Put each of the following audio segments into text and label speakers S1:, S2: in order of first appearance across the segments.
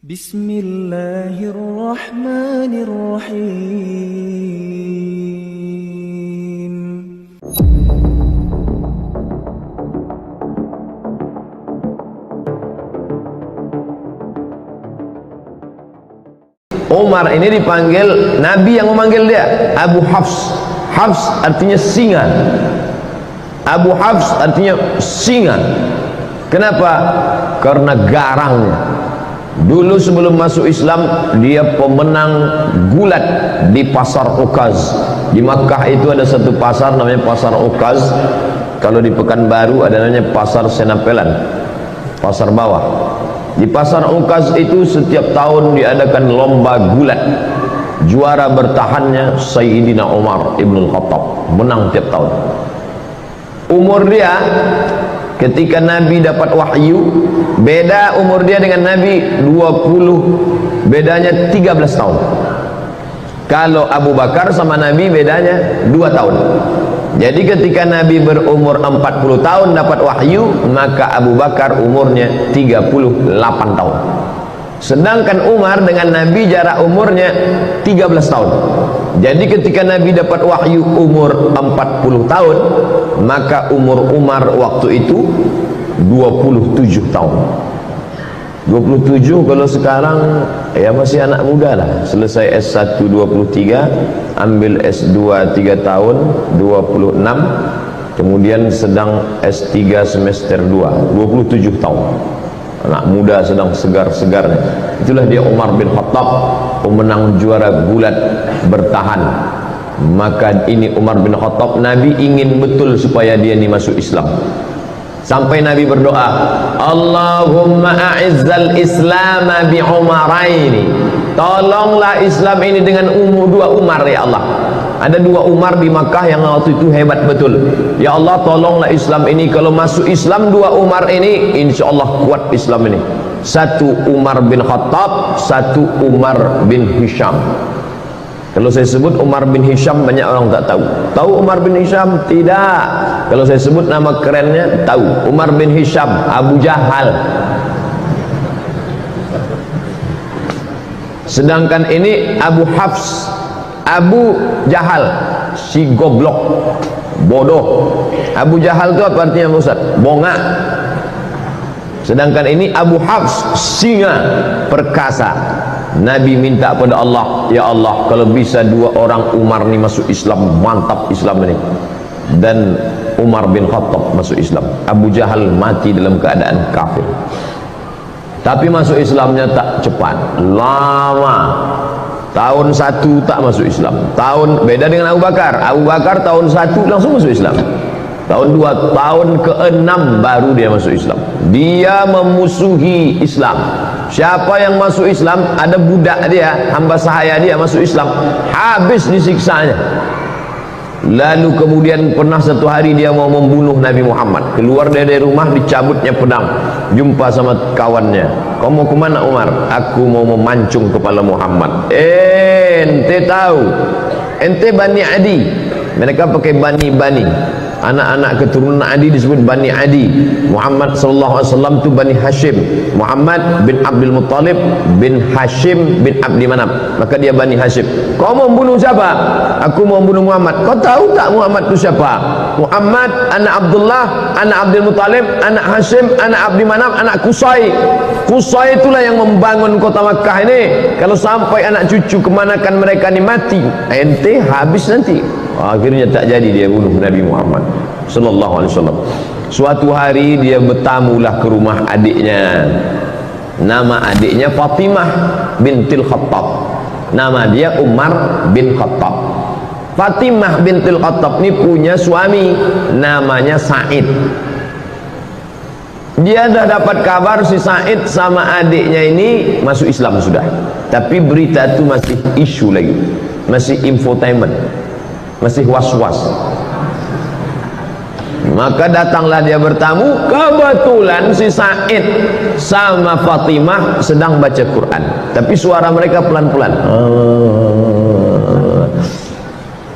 S1: Bismillahirrahmanirrahim.
S2: Umar ini dipanggil, Nabi yang memanggil dia Abu Hafs. Hafs artinya singa. Abu Hafs artinya singa. Kenapa? Karena garangnya. Dulu sebelum masuk Islam dia pemenang gulat di pasar Ukaz. Di Makkah itu ada satu pasar namanya pasar Ukaz. Kalau di Pekanbaru ada namanya pasar Senapelan, pasar bawah. Di pasar Ukaz itu setiap tahun diadakan lomba gulat. Juara bertahannya Sayyidina Umar Ibn Khattab, menang tiap tahun. Umur dia ketika Nabi dapat wahyu, beda umur dia dengan Nabi 20, bedanya 13 tahun. Kalau Abu Bakar sama Nabi bedanya 2 tahun. Jadi ketika Nabi berumur 40 tahun dapat wahyu, maka Abu Bakar umurnya 38 tahun. Sedangkan Umar dengan Nabi jarak umurnya 13 tahun. Jadi ketika Nabi dapat wahyu umur 40 tahun, maka umur Umar waktu itu 27 tahun. 27 kalau sekarang ya masih anak muda lah. Selesai S1 23, ambil S2 3 tahun 26, kemudian sedang S3 semester 2 27 tahun. Anak muda sedang segar-segarnya. Itulah dia Umar bin Khattab, pemenang juara gulat bertahan. Maka ini Umar bin Khattab, Nabi ingin betul supaya dia ini masuk Islam. Sampai Nabi berdoa, Allahumma a'izzal Islam bi Umaraini. Tolonglah Islam ini dengan dua Umar ya Allah. Ada 2 Umar di Makkah yang waktu itu hebat betul. Ya Allah, tolonglah Islam ini. Kalau masuk Islam 2 Umar ini, insya Allah kuat Islam ini. 1 Umar bin Khattab, 1 Umar bin Hisham. Kalau saya sebut Umar bin Hisham, banyak orang tak tahu. Tahu Umar bin Hisham? Tidak. Kalau saya sebut nama kerennya, tahu. Umar bin Hisham, Abu Jahal. Sedangkan ini Abu Hafs, Abu Jahal, si goblok, bodoh. Abu Jahal itu apa artinya Ustaz? Bongak. Sedangkan ini Abu Hafs, singa, perkasa. Nabi minta pada Allah, ya Allah, kalau bisa 2 orang Umar ini masuk Islam, mantap Islam ini. Dan Umar bin Khattab masuk Islam. Abu Jahal mati dalam keadaan kafir. Tapi masuk Islamnya tak cepat, lama. Tahun 1 tak masuk Islam. Beda dengan Abu Bakar. Abu Bakar tahun 1 langsung masuk Islam. Tahun 2, tahun ke-6 baru dia masuk Islam. Dia memusuhi Islam. Siapa yang masuk Islam, ada budak dia, hamba sahaya dia masuk Islam, habis disiksanya. Lalu kemudian pernah satu hari dia mau membunuh Nabi Muhammad. Keluar dari rumah, dicabutnya pedang. Jumpa sama kawannya. Kau mau kemana Umar? Aku mau memancung kepala Muhammad. Ente tahu, ente Bani Adi. Mereka pakai Bani. Anak-anak keturunan Adi disebut Bani Adi. Muhammad sallallahu alaihi wasallam itu Bani Hashim. Muhammad bin Abdul Muttalib bin Hashim bin Abdi Manaf. Maka dia Bani Hashim. Kau mau bunuh siapa? Aku mau bunuh Muhammad. Kau tahu tak Muhammad itu siapa? Muhammad anak Abdullah, anak Abdul Muttalib, anak Hashim, anak Abdi Manaf, anak Qusay. Qusay itulah yang membangun kota Makkah ini. Kalau sampai anak cucu kemanakan mereka ini mati, ente habis nanti. Akhirnya tak jadi dia bunuh Nabi Muhammad sallallahu alaihi wasallam. Suatu hari dia bertamulah ke rumah adiknya. Nama adiknya Fatimah bintil Khattab. Nama dia Umar bin Khattab. Fatimah bintil Khattab ini punya suami namanya Said. Dia dah dapat kabar si Said sama adiknya ini masuk Islam sudah. Tapi berita itu masih isu lagi. Masih infotainment. Masih was-was. Maka datanglah dia bertamu. Kebetulan si Said sama Fatimah sedang baca Quran, tapi suara mereka pelan-pelan.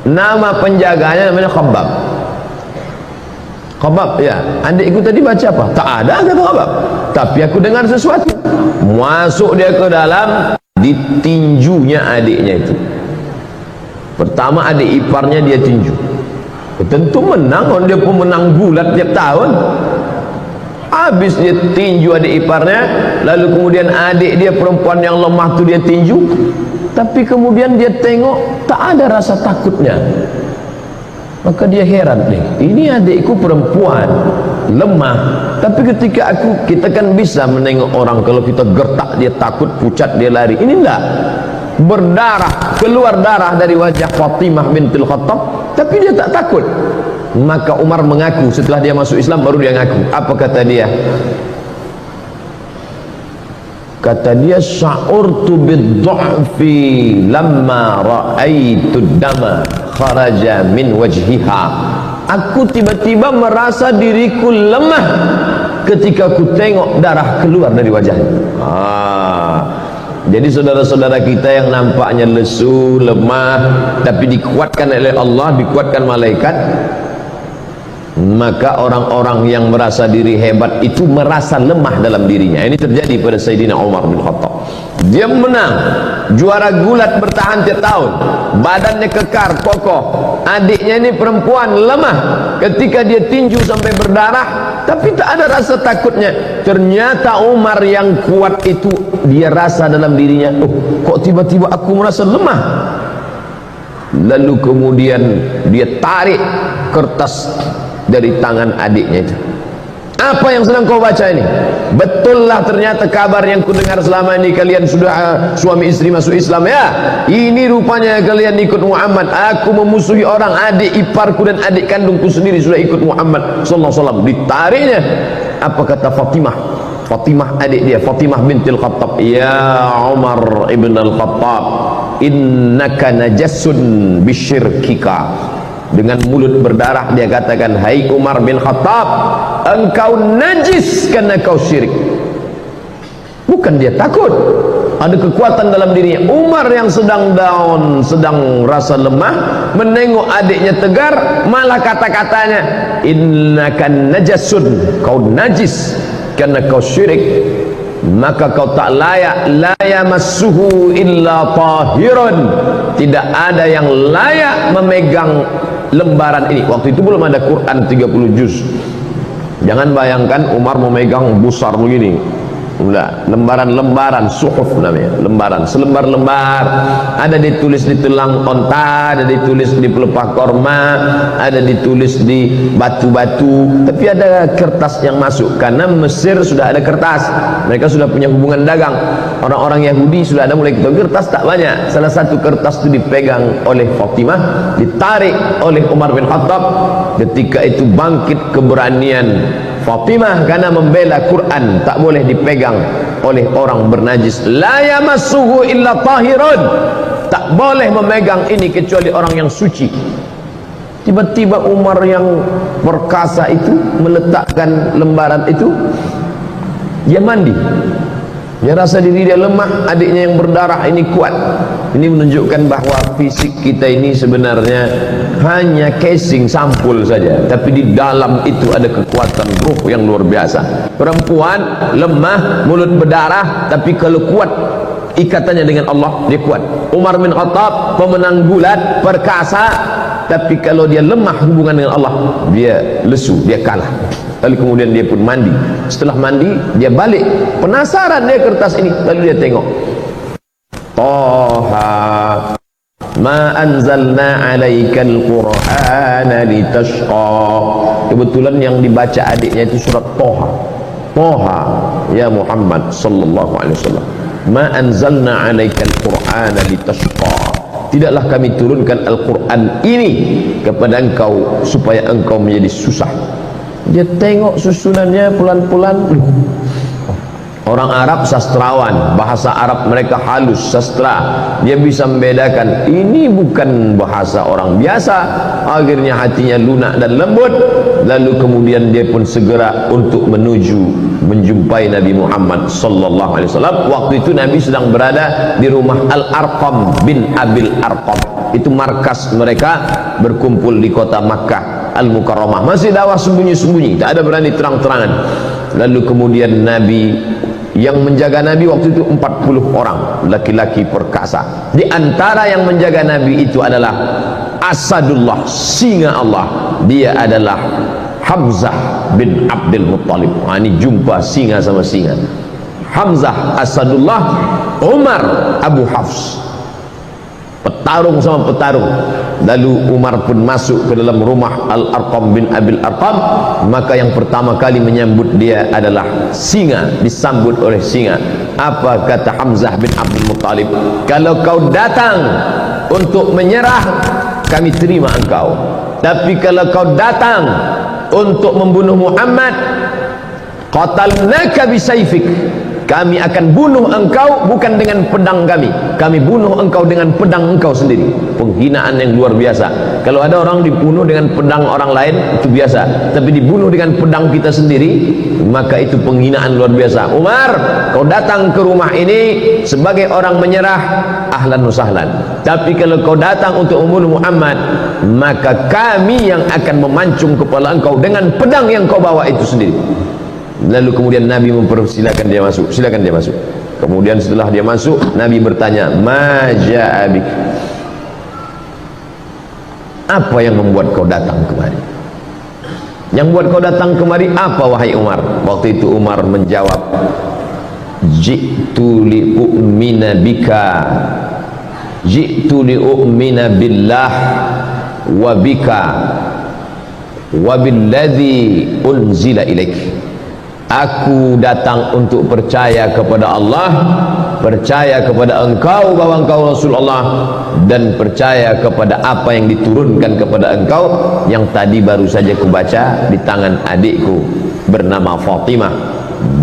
S2: Nama penjaganya namanya Khabbab. Khabbab, ya, adikku tadi baca apa? Tak ada, kata Khabbab. tapi aku dengar sesuatu. Masuk dia ke dalam, ditinjunya adiknya itu. Pertama adik iparnya dia tinju, tentu menang, dia pemenang gulat tiap tahun. Habis dia tinju adik iparnya, lalu kemudian adik dia perempuan yang lemah tu dia tinju, tapi kemudian dia tengok tak ada rasa takutnya. Maka dia heran nih, ini adikku perempuan lemah, tapi ketika kita kan bisa menengok orang, kalau kita gertak dia takut, pucat dia lari. Ini enggak, berdarah, keluar darah dari wajah Fatimah bintul Khattab, tapi dia tak takut. Maka Umar mengaku, setelah dia masuk Islam baru dia ngaku. Apa kata dia? Kata dia, sya'urtu bid-du'fi lamma ra'aitu dama kharaja min wajhiha. Aku tiba-tiba merasa diriku lemah ketika aku tengok darah keluar dari wajahnya. Jadi saudara-saudara kita yang nampaknya lesu, lemah, tapi dikuatkan oleh Allah, dikuatkan malaikat, maka orang-orang yang merasa diri hebat itu merasa lemah dalam dirinya. Ini terjadi pada Sayyidina Umar bin Khattab. Dia menang, juara gulat, bertahan tiap tahun, badannya kekar, kokoh. Adiknya ini perempuan, lemah, ketika dia tinju sampai berdarah, tapi tak ada rasa takutnya. Ternyata Umar yang kuat itu, dia rasa dalam dirinya, oh kok tiba-tiba aku merasa lemah. Lalu kemudian dia tarik kertas dari tangan adiknya itu. Apa yang sedang kau baca ini? Betullah ternyata kabar yang ku dengar selama ini, kalian sudah suami istri masuk Islam ya. Ini rupanya kalian ikut Muhammad. Aku memusuhi orang, adik iparku dan adik kandungku sendiri sudah ikut Muhammad sallallahu alaihi wasallam. Ditariknya. Apa kata Fatimah? Fatimah adik dia, Fatimah bintil Khattab, ya Umar ibn al-Khattab, innaka najasun bisyirkika. Dengan mulut berdarah dia katakan, hai Umar bin Khattab, engkau najis karena kau syirik. Bukan dia takut, ada kekuatan dalam dirinya. Umar yang sedang down, sedang rasa lemah, menengok adiknya tegar, malah kata-katanya, innaka najasun, kau najis karena kau syirik, maka kau tak layak, la yamassuhu illa tahirun, tidak ada yang layak memegang lembaran ini. Waktu itu belum ada Quran 30 juz. Jangan bayangkan Umar memegang besar begini. Enggak, lembaran-lembaran, suhuf namanya, lembaran, selembar-lembar. Ada ditulis di tulang onta, ada ditulis di pelepah korma, ada ditulis di batu-batu. Tapi ada kertas yang masuk, karena Mesir sudah ada kertas, mereka sudah punya hubungan dagang. Orang-orang Yahudi sudah ada mulai ketemu kertas, tak banyak. Salah satu kertas itu dipegang oleh Fatimah, ditarik oleh Umar bin Khattab. Ketika itu bangkit keberanian Fatimah karena membela Quran, tak boleh dipegang oleh orang bernajis. La yamassuhu illa tahirun, tak boleh memegang ini kecuali orang yang suci. Tiba-tiba Umar yang perkasa itu meletakkan lembaran itu, dia mandi. Dia rasa diri dia lemah, adiknya yang berdarah ini kuat. Ini menunjukkan bahwa fisik kita ini sebenarnya hanya casing, sampul saja, tapi di dalam itu ada kekuatan ruh yang luar biasa. Perempuan lemah, mulut berdarah, tapi kalau kuat ikatannya dengan Allah, dia kuat. Umar bin Khattab pemenang gulat, perkasa, tapi kalau dia lemah hubungan dengan Allah, dia lesu, dia kalah. Lalu kemudian dia pun mandi. Setelah mandi dia balik, penasaran dia kertas ini, lalu dia tengok, Taha ma anzalna alaikal qur'ana litashqa. Kebetulan yang dibaca adiknya itu surat Taha. Taha ya Muhammad sallallahu alaihi wasallam, ma anzalna alaikal qur'ana litashqa. Tidaklah kami turunkan Al-Quran ini kepada engkau supaya engkau menjadi susah. Dia tengok susunannya pelan-pelan. Orang Arab sastrawan, bahasa Arab mereka halus, sastra. Dia bisa membedakan ini bukan bahasa orang biasa. Akhirnya hatinya lunak dan lembut. Lalu kemudian dia pun segera untuk menuju menjumpai Nabi Muhammad sallallahu alaihi wasallam. Waktu itu Nabi sedang berada di rumah Al-Arqam bin Abil Arqam. Itu markas mereka berkumpul di kota Makkah Al-Mukarramah. Masih dakwah sembunyi-sembunyi, tak ada berani terang-terangan. Lalu kemudian Nabi, yang menjaga Nabi waktu itu 40 orang laki-laki perkasa. Di antara yang menjaga Nabi itu adalah Asadullah, singa Allah. Dia adalah Hamzah bin Abdul Muttalib. Ini jumpa singa sama singa. Hamzah Asadullah, Umar Abu Hafs, petarung sama petarung. Lalu Umar pun masuk ke dalam rumah Al-Arqam bin Abil Arqam. Maka yang pertama kali menyambut dia adalah singa, disambut oleh singa. Apa kata Hamzah bin Abdul Muttalib? Kalau kau datang untuk menyerah, kami terima engkau. Tapi kalau kau datang untuk membunuh Muhammad, qatalnaka bisayfik, kami akan bunuh engkau bukan dengan pedang kami bunuh engkau dengan pedang engkau sendiri. Penghinaan yang luar biasa. Kalau ada orang dibunuh dengan pedang orang lain itu biasa, tapi dibunuh dengan pedang kita sendiri, maka itu penghinaan luar biasa. Umar, kau datang ke rumah ini sebagai orang menyerah, ahlan wa sahlan. Tapi kalau kau datang untuk membunuh Muhammad, maka kami yang akan memancung kepala engkau dengan pedang yang kau bawa itu sendiri. Lalu kemudian Nabi mempersilakan dia masuk. Silakan dia masuk. Kemudian setelah dia masuk, Nabi bertanya, "Ma ja'a bik?" Apa yang membuat kau datang kemari? Yang buat kau datang kemari apa, wahai Umar? Waktu itu Umar menjawab, "Ji'tu li'u'mina bika, ji'tu li'u'mina billah wa bika wa billadzi unzila ilaik." Aku datang untuk percaya kepada Allah, percaya kepada engkau bahwa engkau Rasulullah, dan percaya kepada apa yang diturunkan kepada engkau, yang tadi baru saja kubaca di tangan adikku bernama Fatimah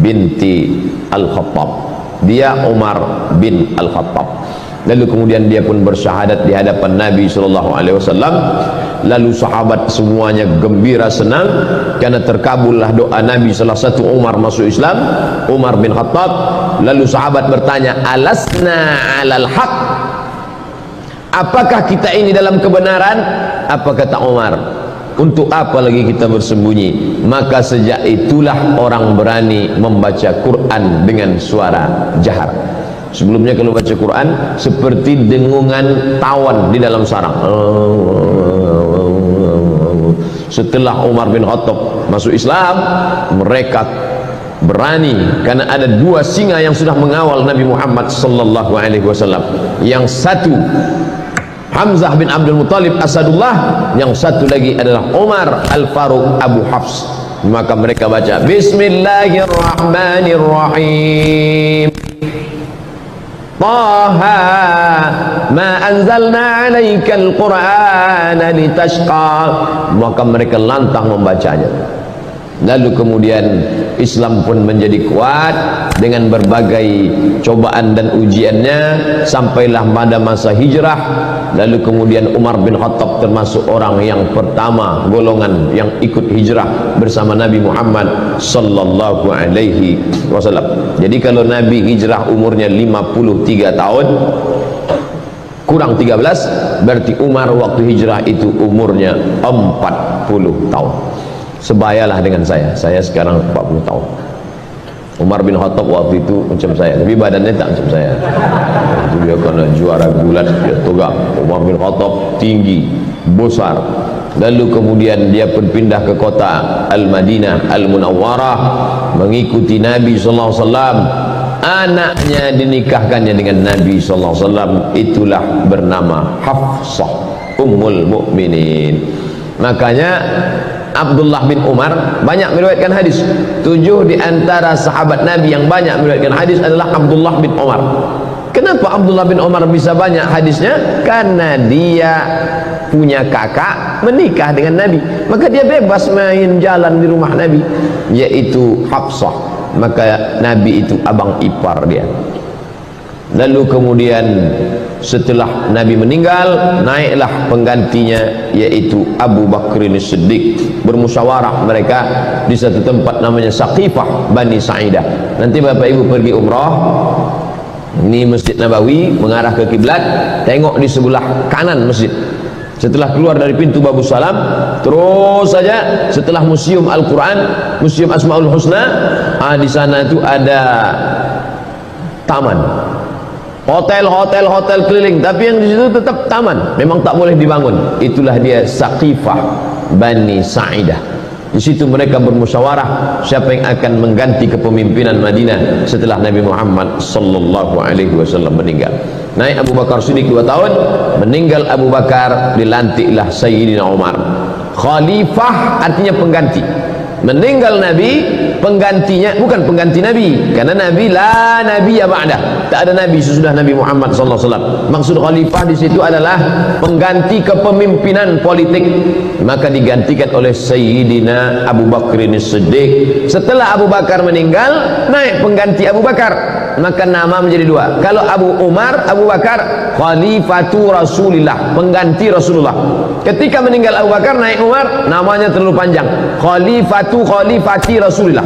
S2: binti Al-Khattab. Dia Umar bin Al-Khattab. Lalu kemudian dia pun bersyahadat di hadapan Nabi SAW. Lalu sahabat semuanya gembira senang karena terkabullah doa Nabi. Salah satu Umar masuk Islam, Umar bin Khattab. Lalu sahabat bertanya, "Alasna alal haq?" Apakah kita ini dalam kebenaran? Apa kata Umar? Untuk apa lagi kita bersembunyi? Maka sejak itulah orang berani membaca Quran dengan suara jahar. Sebelumnya kalau baca Quran seperti dengungan tawon di dalam sarang. Setelah Umar bin Khattab masuk Islam, mereka berani karena ada dua singa yang sudah mengawal Nabi Muhammad sallallahu alaihi wasallam. Yang satu Hamzah bin Abdul Muttalib Asadullah, yang satu lagi adalah Umar Al-Faruq Abu Hafs. Maka mereka baca Bismillahirrahmanirrahim, Taha ma anzalna alaikal Qur'ana litashqa. Maka mereka lantang membacanya. Lalu kemudian Islam pun menjadi kuat dengan berbagai cobaan dan ujiannya, sampailah pada masa hijrah. Lalu kemudian Umar bin Khattab termasuk orang yang pertama golongan yang ikut hijrah bersama Nabi Muhammad sallallahu alaihi wasallam. Jadi kalau Nabi hijrah umurnya 53 tahun kurang 13, berarti Umar waktu hijrah itu umurnya 40 tahun. Sebayalah dengan saya sekarang 40 tahun. Umar bin Khattab waktu itu macam saya, tapi badannya tak macam saya. Itu dia kena juara gulat, dia tegak. Umar bin Khattab tinggi, besar. Lalu kemudian dia pun pindah ke kota Al-Madinah Al-Munawwarah mengikuti Nabi sallallahu alaihi wasallam. Anaknya dinikahkannya dengan Nabi sallallahu alaihi wasallam, itulah bernama Hafsah Ummul Mukminin. Makanya Abdullah bin Umar banyak meriwayatkan hadis. 7 di antara sahabat Nabi yang banyak meriwayatkan hadis adalah Abdullah bin Umar. Kenapa Abdullah bin Umar bisa banyak hadisnya? Karena dia punya kakak menikah dengan Nabi, maka dia bebas main jalan di rumah Nabi, yaitu Hafsah. Maka Nabi itu abang ipar dia. Lalu kemudian setelah Nabi meninggal, naiklah penggantinya yaitu Abu Bakrin Siddiq. Bermusyawarah mereka di satu tempat namanya Saqifah Bani Sa'idah. Nanti Bapak Ibu pergi umrah, ini Masjid Nabawi mengarah ke kiblat, tengok di sebelah kanan masjid Setelah keluar dari pintu Babus Salam, terus saja setelah Museum Al-Quran, Museum Asmaul Husna, di sana itu ada taman, hotel keliling, tapi yang di situ tetap taman, memang tak boleh dibangun. Itulah dia Saqifah Bani Sa'idah. Di situ mereka bermusyawarah siapa yang akan mengganti kepemimpinan Madinah setelah Nabi Muhammad sallallahu alaihi wasallam meninggal. Naik Abu Bakar Siddiq 2 tahun, meninggal Abu Bakar, dilantiklah Sayyidina Umar. Khalifah artinya pengganti. Meninggal Nabi, penggantinya bukan pengganti Nabi, karena Nabi la nabiyya ba'dah, tak ada Nabi sesudah Nabi Muhammad sallallahu alaihi wasallam. Maksud khalifah di situ adalah pengganti kepemimpinan politik, maka digantikan oleh Sayyidina Abu Bakar As-Siddiq. Setelah Abu Bakar meninggal, naik pengganti Abu Bakar, maka nama menjadi dua. Kalau Abu Umar, Abu Bakar, Khalifatu Rasulillah, pengganti Rasulullah. Ketika meninggal Abu Bakar, naik Umar, namanya terlalu panjang, Khalifati Rasulillah,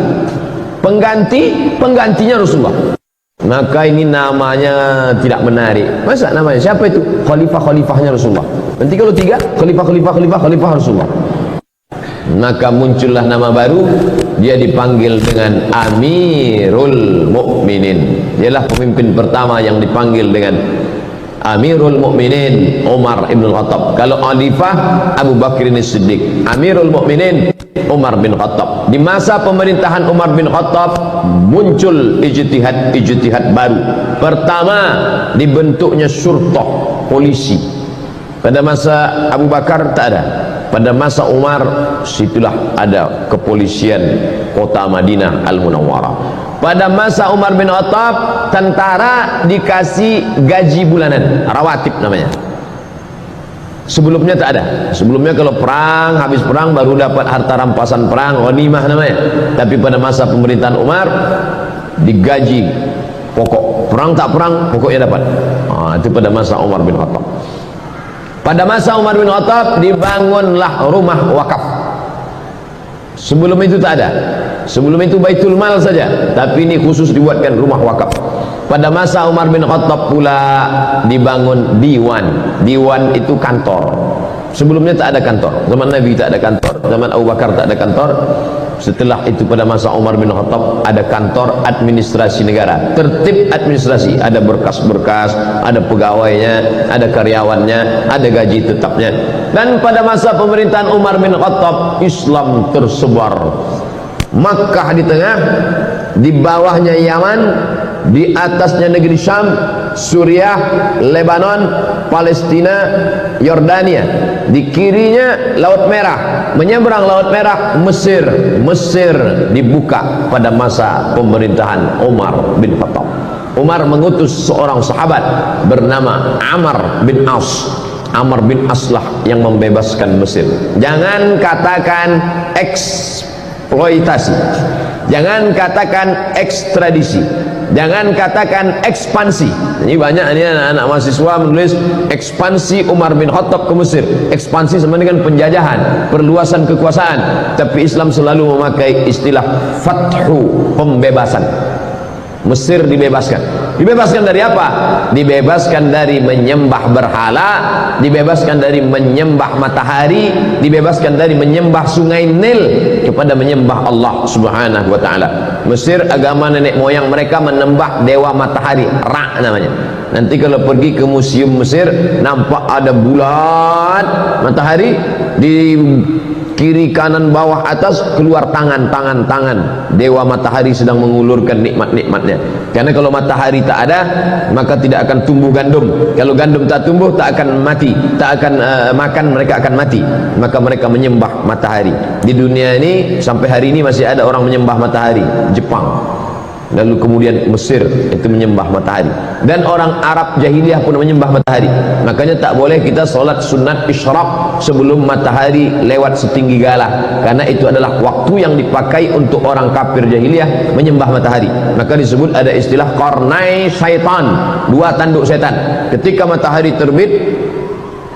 S2: penggantinya Rasulullah. Maka ini namanya tidak menarik. Masa namanya siapa itu? Khalifahnya Rasulullah. Nanti kalau tiga, Khalifah Rasulullah. Maka muncullah nama baru, dia dipanggil dengan Amirul Mukminin. Dialah pemimpin pertama yang dipanggil dengan Amirul Mukminin, Umar ibn Khattab. Kalau Khalifah, Abu Bakar As-Siddiq. Amirul Mukminin, Umar bin Khattab. Di masa pemerintahan Umar bin Khattab muncul ijtihad baru. Pertama, dibentuknya syurtah, polisi. Pada masa Abu Bakar tak ada. Pada masa Umar, situlah ada kepolisian kota Madinah Al-Munawwarah. Pada masa Umar bin Khattab, tentara dikasih gaji bulanan, rawatib namanya. Sebelumnya tak ada. Sebelumnya kalau perang, habis perang baru dapat harta rampasan perang, ghanimah namanya. Tapi pada masa pemerintahan Umar, digaji pokok. Perang tak perang, pokoknya dapat. Itu pada masa Umar bin Khattab. Pada masa Umar bin Khattab dibangunlah rumah wakaf. Sebelum itu tak ada. Sebelum itu Baitul Mal saja, tapi ini khusus dibuatkan rumah wakaf. Pada masa Umar bin Khattab pula dibangun diwan. Diwan itu kantor. Sebelumnya tak ada kantor. Zaman Nabi tak ada kantor, zaman Abu Bakar tak ada kantor. Setelah itu pada masa Umar bin Khattab ada kantor administrasi negara, tertib administrasi, ada berkas-berkas, ada pegawainya, ada karyawannya, ada gaji tetapnya. Dan pada masa pemerintahan Umar bin Khattab, Islam tersebar. Makkah di tengah, di bawahnya Yaman, di atasnya negeri Syam, Suriah, Lebanon, Palestina, Yordania. Di kirinya Laut Merah, menyeberang Laut Merah Mesir. Mesir dibuka pada masa pemerintahan Umar bin Khattab. Umar mengutus seorang sahabat bernama Amr bin As. Amr bin As lah yang membebaskan Mesir. Jangan katakan eksploitasi, jangan katakan ekstradisi, jangan katakan ekspansi. Ini banyak ini anak-anak mahasiswa menulis ekspansi Umar bin Khattab ke Mesir. Ekspansi sama dengan penjajahan, perluasan kekuasaan. Tapi Islam selalu memakai istilah fathu, pembebasan. Mesir dibebaskan. Dibebaskan dari apa? Dibebaskan dari menyembah berhala, dibebaskan dari menyembah matahari, dibebaskan dari menyembah sungai Nil kepada menyembah Allah Subhanahu wa taala. Mesir agama nenek moyang mereka menyembah dewa matahari, Ra namanya. Nanti kalau pergi ke museum Mesir, nampak ada bulat matahari, di kiri kanan bawah atas keluar tangan dewa matahari sedang mengulurkan nikmat-nikmatnya. Karena kalau matahari tak ada, maka tidak akan tumbuh gandum. Kalau gandum tak tumbuh, tak akan mati, tak akan makan, mereka akan mati. Maka mereka menyembah matahari. Di dunia ini sampai hari ini masih ada orang menyembah matahari. Jepang, lalu kemudian Mesir itu menyembah matahari, dan orang Arab jahiliyah pun menyembah matahari. Makanya tak boleh kita solat sunat isyraq sebelum matahari lewat setinggi galah, karena itu adalah waktu yang dipakai untuk orang kafir jahiliyah menyembah matahari. Maka disebut ada istilah qarnai syaitan, dua tanduk setan. Ketika matahari terbit,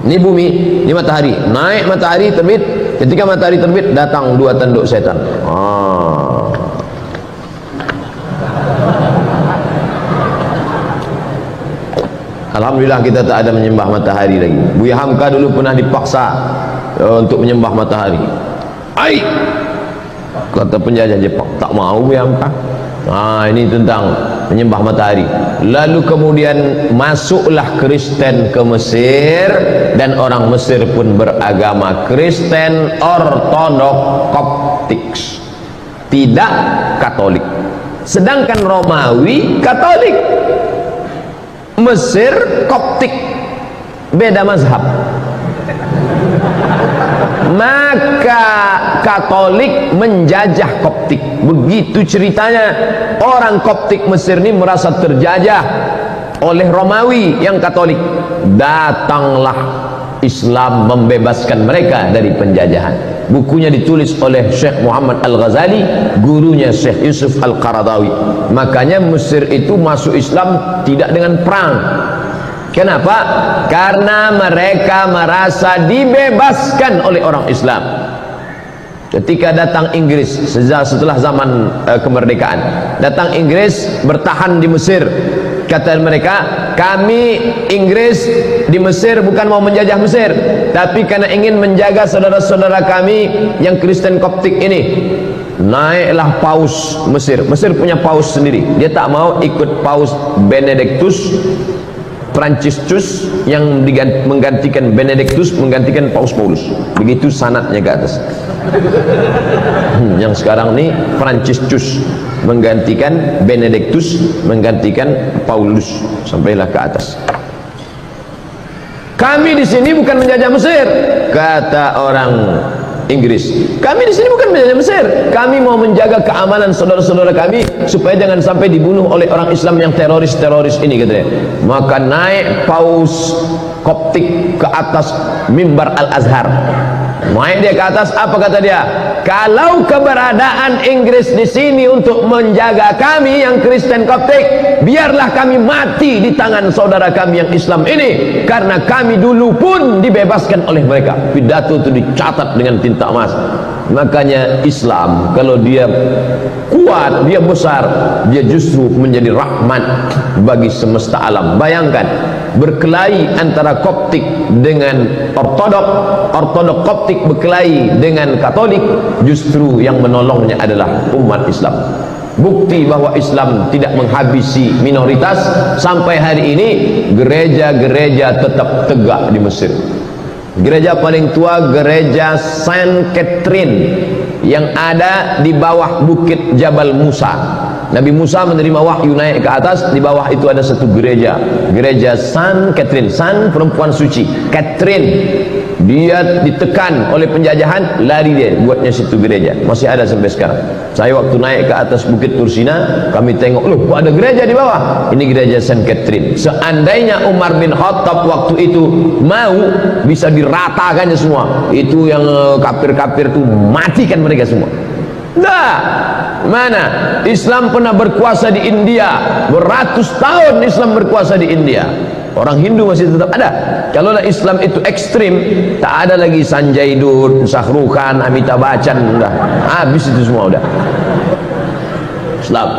S2: ini bumi, ini matahari, naik matahari terbit. Ketika matahari terbit, datang dua tanduk setan. Alhamdulillah kita tak ada menyembah matahari lagi. Buya Hamka dulu pernah dipaksa untuk menyembah matahari. Ai, kata penjajah Jepang, tak mau Buya Hamka. Ini tentang menyembah matahari. Lalu kemudian masuklah Kristen ke Mesir, dan orang Mesir pun beragama Kristen Ortodok Koptik, tidak Katolik. Sedangkan Romawi Katolik, Mesir Koptik, beda mazhab. Maka Katolik menjajah Koptik. Begitu ceritanya. Orang Koptik Mesir ini merasa terjajah oleh Romawi yang Katolik. Datanglah Islam membebaskan mereka dari penjajahan. Bukunya ditulis oleh Syekh Muhammad Al-Ghazali, gurunya Syekh Yusuf Al-Qaradawi. Makanya Mesir itu masuk Islam tidak dengan perang. Kenapa? Karena mereka merasa dibebaskan oleh orang Islam. Ketika datang Inggris setelah zaman kemerdekaan, datang Inggris bertahan di Mesir. Kata mereka, kami Inggris di Mesir bukan mau menjajah Mesir, tapi karena ingin menjaga saudara-saudara kami yang Kristen Koptik ini. Naiklah paus Mesir. Mesir punya paus sendiri. Dia tak mau ikut paus Benedictus Franciscus yang menggantikan Benedictus, menggantikan Paus Paulus. Begitu sanadnya ke atas. Yang sekarang ini Franciscus menggantikan Benedictus, menggantikan Paulus, sampailah ke atas. Kami di sini bukan menjajah Mesir, kata orang Inggris. Kami di sini bukan menjajah Mesir. Kami mau menjaga keamanan saudara-saudara kami supaya jangan sampai dibunuh oleh orang Islam yang teroris-teroris ini, katanya. Maka naik paus Koptik ke atas mimbar Al-Azhar. Naik dia ke atas, apa kata dia? Kalau keberadaan Inggris di sini untuk menjaga kami yang Kristen Koptik, biarlah kami mati di tangan saudara kami yang Islam ini, karena kami dulu pun dibebaskan oleh mereka. Pidato itu dicatat dengan tinta emas. Makanya Islam kalau dia kuat, dia besar, dia justru menjadi rahmat bagi semesta alam. Bayangkan berkelahi antara Koptik dengan Ortodok, Ortodok Koptik berkelahi dengan Katolik, justru yang menolongnya adalah umat Islam. Bukti bahwa Islam tidak menghabisi minoritas. Sampai hari ini gereja-gereja tetap tegak di Mesir. Gereja paling tua gereja Saint Catherine yang ada di bawah bukit Jabal Musa. Nabi Musa menerima wahyu naik ke atas, di bawah itu ada satu gereja, gereja Saint Catherine, Saint perempuan suci, Catherine. Dia ditekan oleh penjajahan, lari dia buatnya situ gereja, masih ada sampai sekarang. Saya waktu naik ke atas bukit Tursina, kami tengok, loh kok ada gereja di bawah? Ini gereja Saint Catherine. Seandainya Umar bin Khattab waktu itu mau, bisa diratakannya semua. Itu yang kafir-kafir itu, matikan mereka semua. Nah, mana Islam pernah berkuasa di India, beratus tahun Islam berkuasa di India. Orang Hindu masih tetap ada. Kalau Islam itu ekstrim, tak ada lagi Sanjay Dutt, Shahrukh Khan, Amitabh Bachchan, udah habis itu semua udah.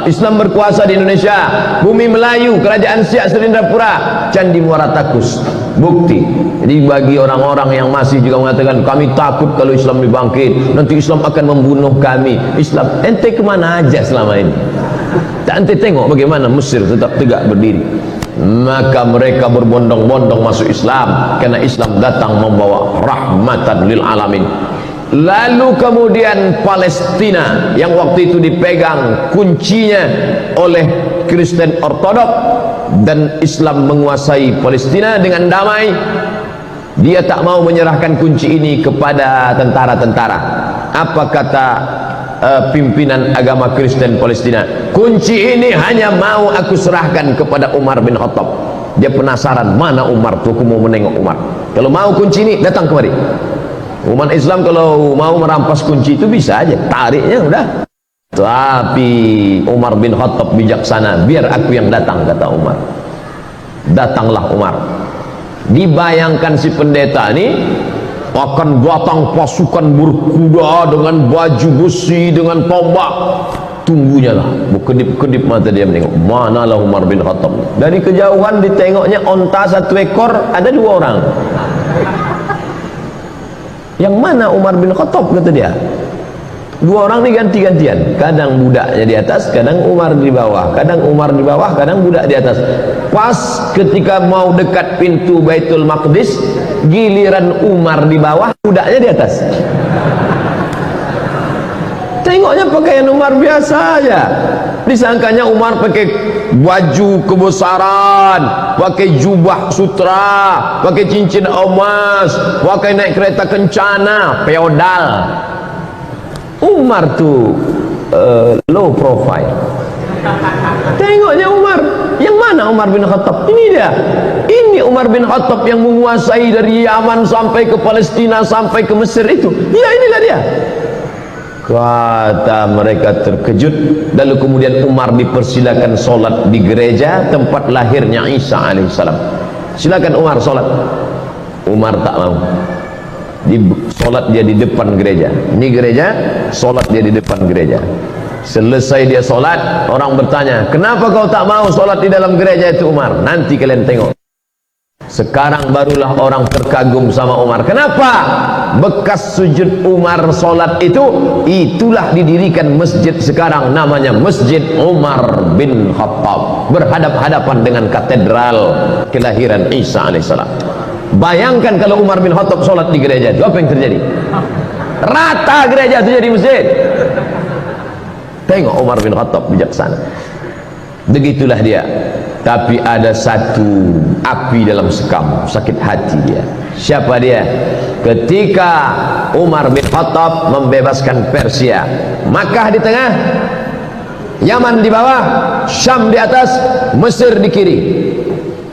S2: Islam berkuasa di Indonesia, bumi Melayu, kerajaan Siak Serindrapura, Candi Muara Takus. Bukti. Jadi bagi orang-orang yang masih juga mengatakan kami takut kalau Islam dibangkit, nanti Islam akan membunuh kami. Islam, ente kemana aja selama ini? Tak ente tengok bagaimana Mesir tetap tegak berdiri. Maka mereka berbondong-bondong masuk Islam karena Islam datang membawa rahmatan lil alamin. Lalu kemudian Palestina yang waktu itu dipegang kuncinya oleh Kristen Ortodok dan Islam menguasai Palestina dengan damai. Dia tak mau menyerahkan kunci ini kepada tentara-tentara. Apa kata pimpinan agama Kristen Palestina? Kunci ini hanya mau aku serahkan kepada Umar bin Khattab. Dia penasaran, mana Umar tuh, aku mau menengok Umar. Kalau mau kunci ini, datang kemari. Umat Islam kalau mau merampas kunci itu bisa aja, tariknya udah. Tapi Umar bin Khattab bijaksana, biar aku yang datang, kata Umar. Datanglah Umar. Dibayangkan si pendeta ini akan datang pasukan berkuda dengan baju besi, dengan tombak. tunggunya lah, berkedip-kedip mata dia menengok. Manalah Umar bin Khattab. Dari kejauhan ditengoknya onta satu ekor, ada 2 orang. Yang mana Umar bin Khattab, kata dia. 2 orang ni ganti-gantian, kadang budaknya di atas, kadang Umar di bawah, kadang Umar di bawah, kadang budak di atas. Pas ketika mau dekat pintu Baitul Maqdis, giliran Umar di bawah, budaknya di atas. Tengoknya pakaian Umar biasa aja, disangkanya Umar pakai baju kebesaran, pakai jubah sutra, pakai cincin emas, pakai naik kereta kencana, feodal. Umar tu low profile. Tengoknya Umar, yang mana Umar bin Khattab? Ini dia. Ini Umar bin Khattab yang menguasai dari Yaman sampai ke Palestina sampai ke Mesir itu. Ya, inilah dia. Kata mereka terkejut. Lalu kemudian Umar dipersilakan solat di gereja tempat lahirnya Isa alaihissalam. Silakan Umar solat. Umar tak mau. Solat dia di depan gereja. Ini gereja, solat dia di depan gereja. Selesai dia solat, orang bertanya, kenapa kau tak mau solat di dalam gereja itu Umar? Nanti kalian tengok. Sekarang barulah orang terkagum sama Umar. Kenapa? Bekas sujud Umar solat itu, itulah didirikan masjid sekarang, namanya Masjid Umar bin Khattab, berhadap-hadapan dengan katedral kelahiran Isa alaihissalam. Bayangkan kalau Umar bin Khattab solat di gereja itu, apa yang terjadi? Rata gereja itu jadi masjid. Tengok Umar bin Khattab bijaksana. Begitulah dia. Tapi ada satu api dalam sekam, sakit hati dia. Siapa dia? Ketika Umar bin Khattab membebaskan Persia, Makkah di tengah, Yaman di bawah, Syam di atas, Mesir di kiri.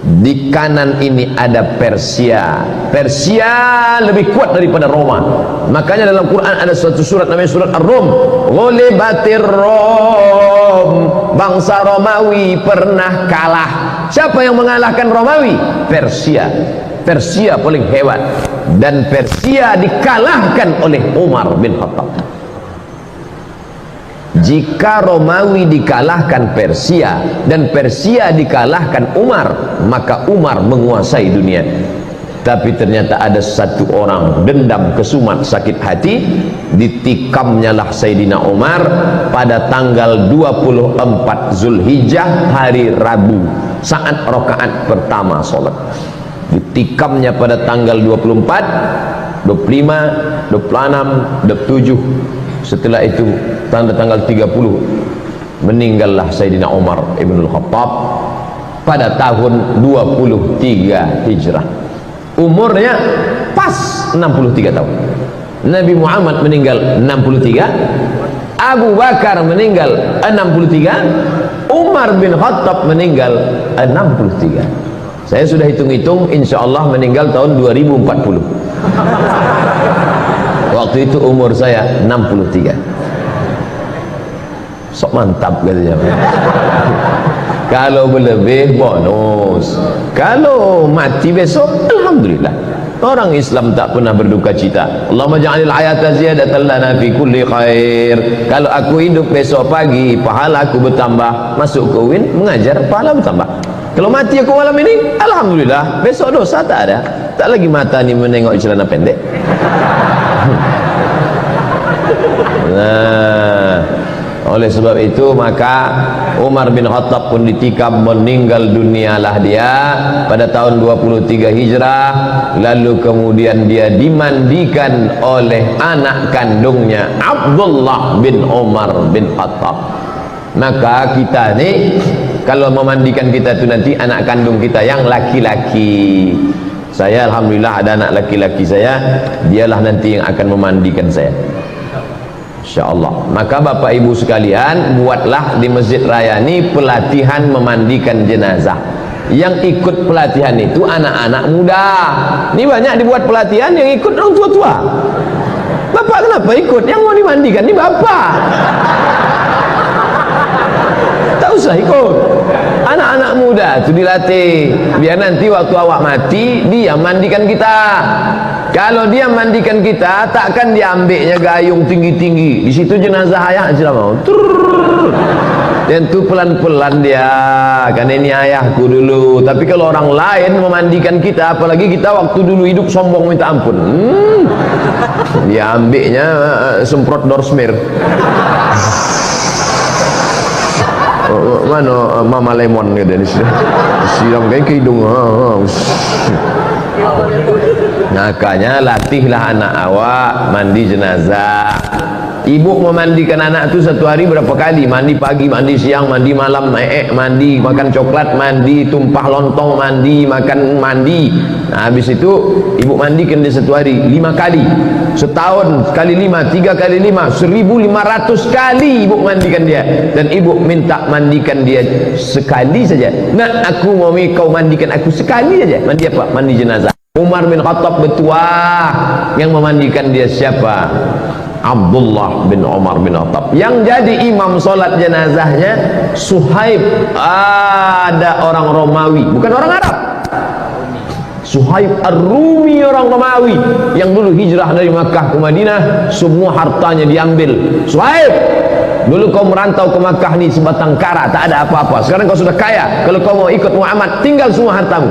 S2: Di kanan ini ada Persia. Persia lebih kuat daripada Roma. Makanya dalam Quran ada suatu surat namanya surat Ar-Rum. Ghulibatir Rom. Bangsa Romawi pernah kalah. Siapa yang mengalahkan Romawi? Persia. Persia paling hebat. Dan Persia dikalahkan oleh Umar bin Khattab. Jika Romawi dikalahkan Persia dan Persia dikalahkan Umar, maka Umar menguasai dunia. Tapi ternyata ada satu orang dendam, kesumat, sakit hati, ditikamnya lah Sayyidina Umar pada tanggal 24 Zulhijjah, hari Rabu, saat rakaat pertama solat. Ditikamnya pada tanggal 24, 25, 26, 27. Setelah itu tanggal 30 meninggallah Sayyidina Umar ibn Khattab pada tahun 23 Hijrah. Umurnya pas 63 tahun. Nabi Muhammad meninggal 63, Abu Bakar meninggal 63, Umar bin Khattab meninggal 63. Saya sudah hitung-hitung, insya Allah meninggal tahun 2040. Waktu itu umur saya 63. Sok mantap katanya. Kalau berlebih bonus, kalau mati besok alhamdulillah. Orang Islam tak pernah berduka cita. Allahumma ja'alil hayata ziyadatan lana fi kulli khair. Kalau aku hidup besok pagi, pahala aku bertambah, masuk ke UIN mengajar, pahala bertambah. Kalau mati aku malam ini, alhamdulillah, besok dosa tak ada. Tak lagi mata ni menengok celana pendek. Nah, oleh sebab itu maka Umar bin Khattab pun ditikam, meninggal dunialah dia pada tahun 23 Hijrah. Lalu kemudian dia dimandikan oleh anak kandungnya Abdullah bin Umar bin Khattab. Maka kita ni kalau memandikan kita tu nanti anak kandung kita yang laki-laki. Saya alhamdulillah ada anak laki-laki saya, dialah nanti yang akan memandikan saya, insyaallah. Maka Bapak Ibu sekalian, buatlah di Masjid Raya ini pelatihan memandikan jenazah. Yang ikut pelatihan itu anak-anak muda. Ini banyak dibuat pelatihan yang ikut orang tua-tua. Bapak kenapa ikut? Yang mau dimandikan ini bapak. Tak usah ikut. Anak-anak muda itu dilatih, biar nanti waktu awak mati dia mandikan kita. Kalau dia mandikan kita, takkan diambilnya gayung tinggi-tinggi. Di situ jenazah ayah sudah mau. Tentu pelan-pelan dia, kan ini ayahku dulu. Tapi kalau orang lain memandikan kita, apalagi kita waktu dulu hidup sombong minta ampun, dia ambilnya semprot dorsmir. Mana Mama Lemon gitu, siram kayak ke hidung. Makanya latihlah anak awak mandi jenazah. Ibu memandikan anak itu satu hari berapa kali? Mandi pagi, mandi siang, mandi malam, mandi, makan coklat, mandi, tumpah lontong, mandi, makan, mandi. Nah, habis itu ibu mandikan dia satu hari 5 kali. Setahun kali 5, 3 kali 5, 1500 kali ibu mandikan dia. Dan ibu minta mandikan dia sekali saja. Nah, aku mau kau mandikan aku sekali saja. Mandi apa? Mandi jenazah. Umar bin Khattab bertuah, yang memandikan dia siapa? Abdullah bin Umar bin Khattab. Yang jadi imam solat jenazahnya Suhaib. Ada orang Romawi, bukan orang Arab. Suhaib Ar-Rumi, orang Romawi yang dulu hijrah dari Makkah ke Madinah, semua hartanya diambil. Suhaib, dulu kau merantau ke Makkah ni sebatang kara, tak ada apa-apa. Sekarang kau sudah kaya, kalau kau mau ikut Muhammad, tinggal semua hartamu.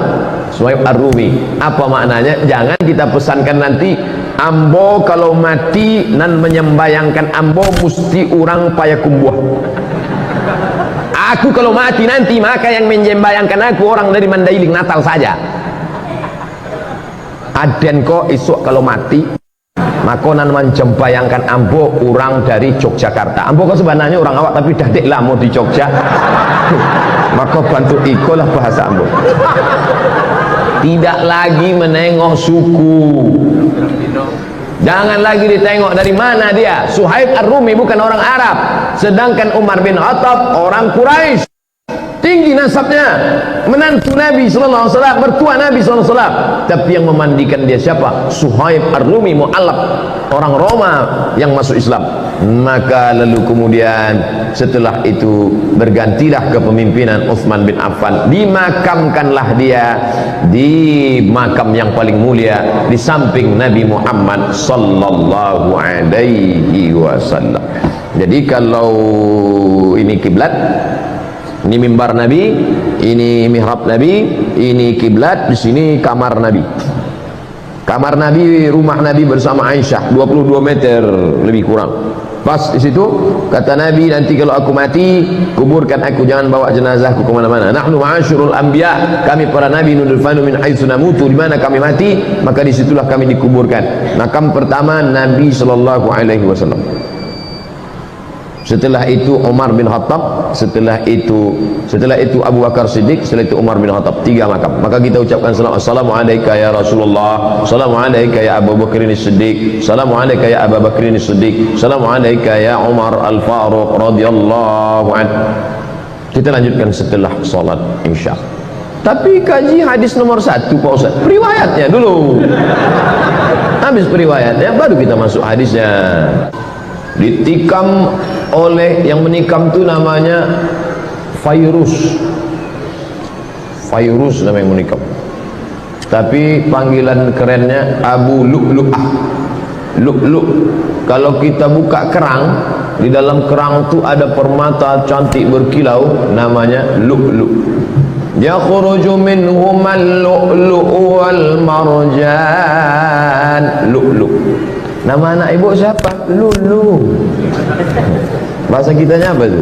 S2: Suhaib Ar-Rumi. Apa maknanya? Jangan kita pesankan nanti ambo kalau mati nan menyembayangkan ambo mesti orang payakumbuh. Aku kalau mati nanti, maka yang menyembayangkan aku orang dari Mandailing Natal saja. Aden kok esok kalau mati, maka nan menyembayangkan ambo orang dari Yogyakarta. Ambo kok sebenarnya orang awak tapi dadek lah mau di Jogja. Maka bantu ikolah bahasa ambo. Tidak lagi menengok suku, jangan lagi ditengok dari mana dia. Suhaib Ar-Rumi bukan orang Arab, sedangkan Umar bin Khattab orang Quraisy, tinggi nasabnya, menantu Nabi sallallahu alaihi wasallam, mertua Nabi sallallahu alaihi wasallam. Tapi yang memandikan dia siapa? Suhaib Ar-Rumi, mu'allab, orang Roma yang masuk Islam. Maka lalu kemudian setelah itu bergantilah kepemimpinan Utsman bin Affan, dimakamkanlah dia di makam yang paling mulia di samping Nabi Muhammad sallallahu alaihi wasallam. Jadi kalau ini kiblat, ini mimbar Nabi, ini mihrab Nabi, ini kiblat, di sini kamar Nabi. Kamar Nabi, rumah Nabi bersama Aisyah 22 meter lebih kurang. Pas di situ kata Nabi, nanti kalau aku mati, kuburkan aku, jangan bawa jenazahku kemana-mana. Nahnu ma'asyurul anbiya, kami para nabi nudfanu min haitsu namutu, di mana kami mati maka disitulah kami dikuburkan. Makam pertama Nabi sallallahu alaihi wasallam. Setelah itu Umar bin Khattab, setelah itu Abu Bakar Siddiq, setelah itu Umar bin Khattab. 3 makam. Maka kita ucapkan salam, assalamu alayka ya Rasulullah, assalamu alayka ya Abu Bakr Siddiq, assalamu alayka ya Abu Bakr Siddiq, assalamu alayka ya Umar Al-Faruq radhiyallahu anhu. Kita lanjutkan setelah salat Isya. Tapi kaji hadis nomor 1 Pak Ustaz, periwayatnya dulu. Habis periwayatnya baru kita masuk hadisnya. Ditikam oleh yang menikam itu namanya Fairuz. Fairuz namanya yang menikam, tapi panggilan kerennya Abu Lu'lu'ah. Lu'lu'. Kalau kita buka kerang, di dalam kerang itu ada permata cantik berkilau, namanya lu'lu'. Yakhruju minhumal lu'lu'u wal marjan. Lu'lu'. Nama anak ibu siapa? Lulu. Bahasa kitanya apa itu?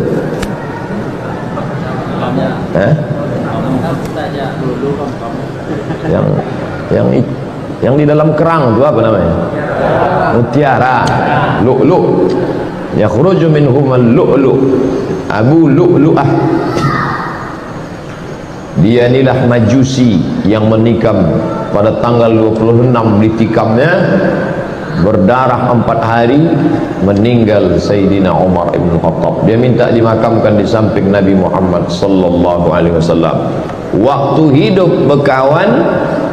S2: Yang di dalam kerang itu apa namanya? Mutiara. Lu'lu'. Yakhruju minhumal lu'lu'. Abu Lu'lu'ah. Dia inilah Majusi yang menikam pada tanggal 26 ditikamnya, berdarah 4 hari, meninggal Sayyidina Umar ibn Khattab. Dia minta dimakamkan di samping Nabi Muhammad sallallahu alaihi wasallam. Waktu hidup berkawan,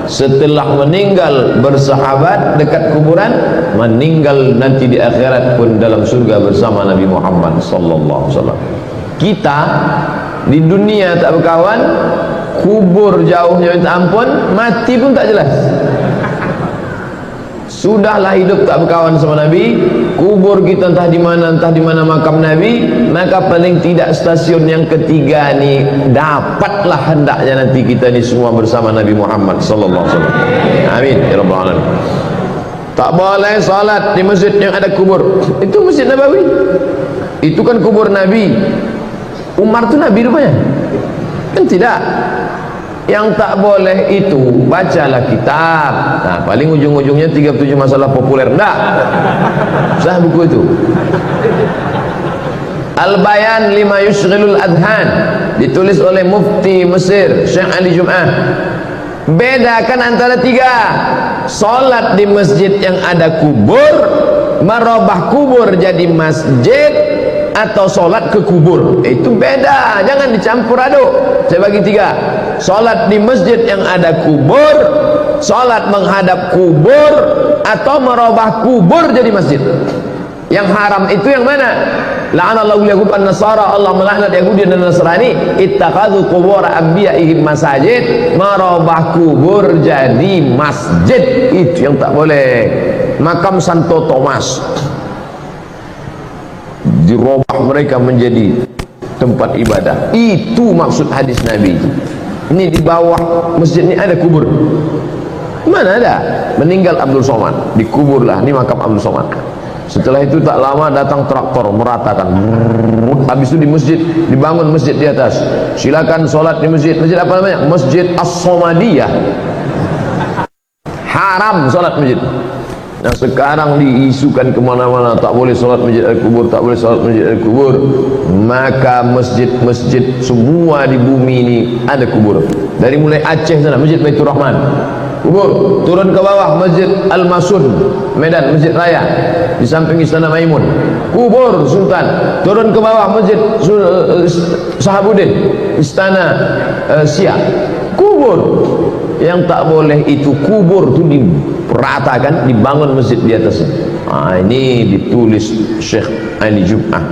S2: setelah meninggal bersahabat dekat kuburan, meninggal nanti di akhirat pun dalam surga bersama Nabi Muhammad sallallahu alaihi wasallam. Kita Di dunia tak berkawan, kubur jauhnya minta ampun, mati pun tak jelas. Sudahlah hidup tak berkawan sama Nabi, kubur kita entah di mana makam Nabi, maka paling tidak stasiun yang ketiga ni dapatlah hendaknya nanti kita ni semua bersama Nabi Muhammad sallallahu alaihi wasallam. Amin ya rabbal alamin. Tak boleh salat di masjid yang ada kubur. Itu Masjid Nabawi. Itu kan kubur Nabi. Umar tu Nabi rupanya? Kan tidak. Yang tak boleh itu bacalah kitab. Nah, paling ujung-ujungnya 37 masalah populer. Enggak. Sah buku itu. Al-Bayan lima yushghilul adhan, ditulis oleh Mufti Mesir Syekh Ali Jum'ah. Bedakan antara tiga: salat di masjid yang ada kubur, merubah kubur jadi masjid, atau solat ke kubur. Itu beda, jangan dicampur aduk. Saya bagi tiga: solat di masjid yang ada kubur, solat menghadap kubur, atau merubah kubur jadi masjid. Yang haram itu yang mana? La'anallahu yahud an-nasara, Allah melaknat Yahudi dan Nasrani, ittakhadhu qubur anbiya'ihim masajid, merubah kubur jadi masjid. Itu yang tak boleh. Makam Santo Thomas dirubah mereka menjadi tempat ibadah. Itu maksud hadis Nabi. Ini di bawah masjid ini ada kubur. Mana ada? Meninggal Abdul Somad, dikuburlah. Ini makam Abdul Somad. Setelah itu tak lama datang traktor meratakan. Habis itu di masjid dibangun masjid di atas. Silakan solat di masjid. Masjid apa namanya? Masjid As-Somadiyah. Haram solat masjid. Nah, sekarang diisukan kemana-mana, tak boleh solat masjid al-kubur, tak boleh solat masjid al-kubur. Maka masjid-masjid semua di bumi ini ada kubur. Dari mulai Aceh sana, Masjid Baitur Rahman, kubur. Turun ke bawah, Masjid Al-Masun, Medan, Masjid Raya, di samping Istana Maimun, kubur Sultan. Turun ke bawah, Masjid Sahabuddin, Istana Siak, kubur. Yang tak boleh itu kubur itu diratakan, dibangun masjid di atasnya. Ini ditulis Syekh Ali Jum'ah,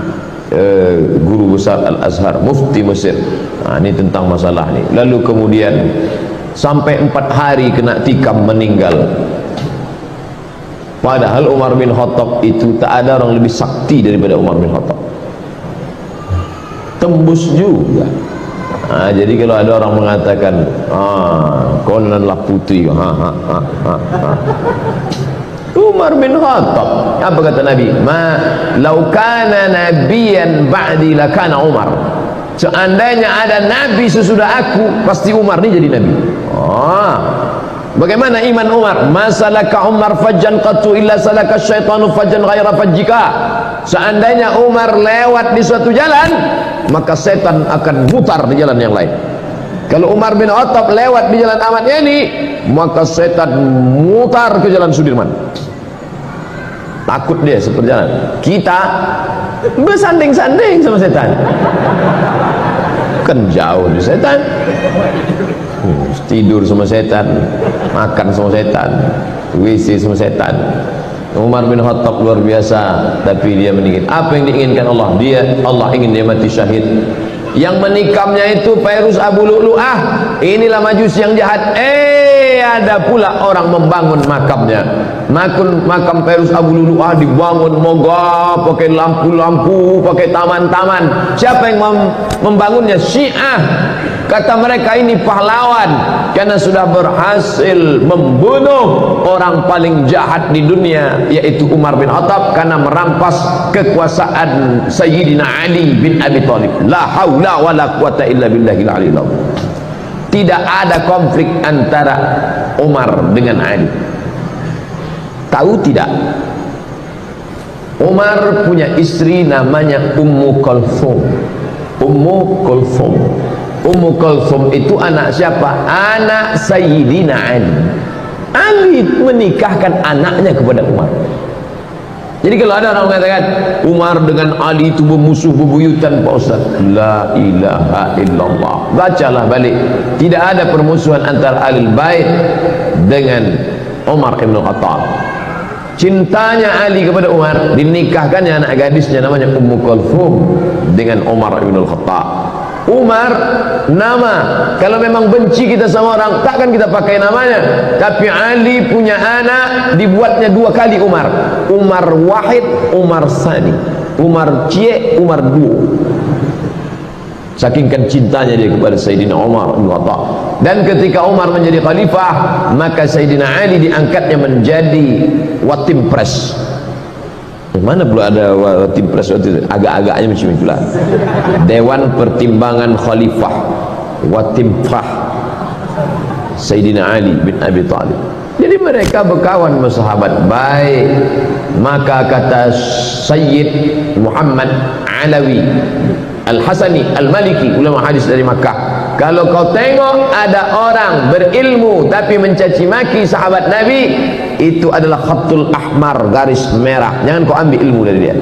S2: guru besar Al-Azhar, Mufti Mesir. Ini tentang masalah ini. Lalu kemudian sampai 4 hari kena tikam, meninggal. Padahal Umar bin Khattab itu tak ada orang lebih sakti daripada Umar bin Khattab. Tembus juga. Jadi kalau ada orang mengatakan kononlah putri, Umar bin Khattab, apa kata Nabi? Lau kana nabiyan ba'di lakana Umar. Seandainya ada nabi sesudah aku, pasti Umar ni jadi nabi. Bagaimana iman Umar? Masalaka Umar fajjan qattu illa salaka syaitanu fajjan ghaira fajjika. Seandainya Umar lewat di suatu jalan, maka setan akan mutar di jalan yang lain. Kalau Umar bin Khattab lewat di jalan Ahmad Yani, maka setan mutar ke jalan Sudirman. Takut dia seperjalan. Kita bersanding-sanding sama setan. Kan jauh dari setan. Tidur sama setan, makan sama setan, WC sama setan. Umar bin Khattab luar biasa, tapi dia meninggal. Apa yang diinginkan Allah? Allah ingin dia mati syahid. Yang menikamnya itu Fairuz Abu Lu'lu'ah. Inilah majusi yang jahat. Ada pula orang membangun makamnya. Makam Fairuz Abu Lu'lu'ah dibangun mogah, pakai lampu-lampu, pakai taman-taman. Siapa yang membangunnya? Syiah. Kata mereka ini pahlawan karena sudah berhasil membunuh orang paling jahat di dunia, yaitu Umar bin Khattab, karena merampas kekuasaan Sayyidina Ali bin Abi Thalib. La haula wala quwata illa billahil aliyil azim. Tidak ada konflik antara Umar dengan Ali. Tahu tidak? Umar punya istri namanya Ummu Kulthum. Ummu Kulthum. Ummu Kulthum itu anak siapa? Anak Sayyidina Ali. Ali menikahkan anaknya kepada Umar. Jadi kalau ada orang mengatakan Umar dengan Ali itu bermusuh bebuyutan, Pak Ustaz, la ilaha illallah. Bacalah balik. Tidak ada permusuhan antara Ahlul Bait dengan Umar bin Khattab. Cintanya Ali kepada Umar, dinikahkannya anak gadisnya namanya Ummu Kulthum dengan Umar bin Khattab. Umar nama. Kalau memang benci kita sama orang, takkan kita pakai namanya. Tapi Ali punya anak, dibuatnya 2 kali Umar. Umar Wahid, Umar Sani. Umar Cie, Umar Duo. Sakingkan cintanya dia kepada Sayyidina Umar bin Khattab. Dan ketika Umar menjadi khalifah, maka Sayyidina Ali diangkatnya menjadi Watim Pres. Mana pula ada Watim Pres waktu itu? Agak-agaknya macam itulah. Dewan Pertimbangan Khalifah Watim Fah Sayyidina Ali bin Abi Talib. Jadi mereka berkawan sahabat baik. Maka kata Sayyid Muhammad Alawi Al-Hasani Al-Maliki, ulama hadis dari Makkah, kalau kau tengok ada orang berilmu tapi mencaci maki sahabat Nabi, itu adalah khatul ahmar, garis merah. Jangan kau ambil ilmu dari dia.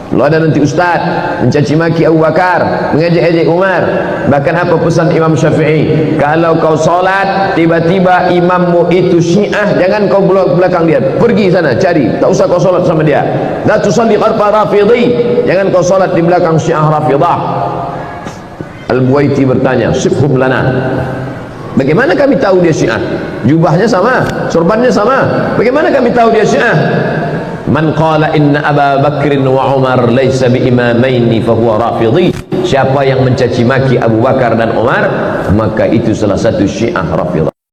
S2: Kalau ada nanti ustaz mencaci maki Abu Bakar, mengejek-ejek Umar, bahkan apa pesan Imam Syafi'i, kalau kau solat tiba-tiba imammu itu Syiah, jangan kau belakang dia, pergi sana cari, tak usah kau solat sama dia. La tusalli khalfa Rafidhi, jangan kau solat di belakang Syiah Rafidah. Al-Buwaiti bertanya, sifhum lana, bagaimana kami tahu dia Syiah? Jubahnya sama, sorbannya sama, bagaimana kami tahu dia Syiah? Man qala inna Aba Bakrin wa Umar laysa bi imamaini fahuwa Rafidhi. Siapa yang mencaci maki Abu Bakar dan Umar, maka itu salah satu Syiah Rafidah.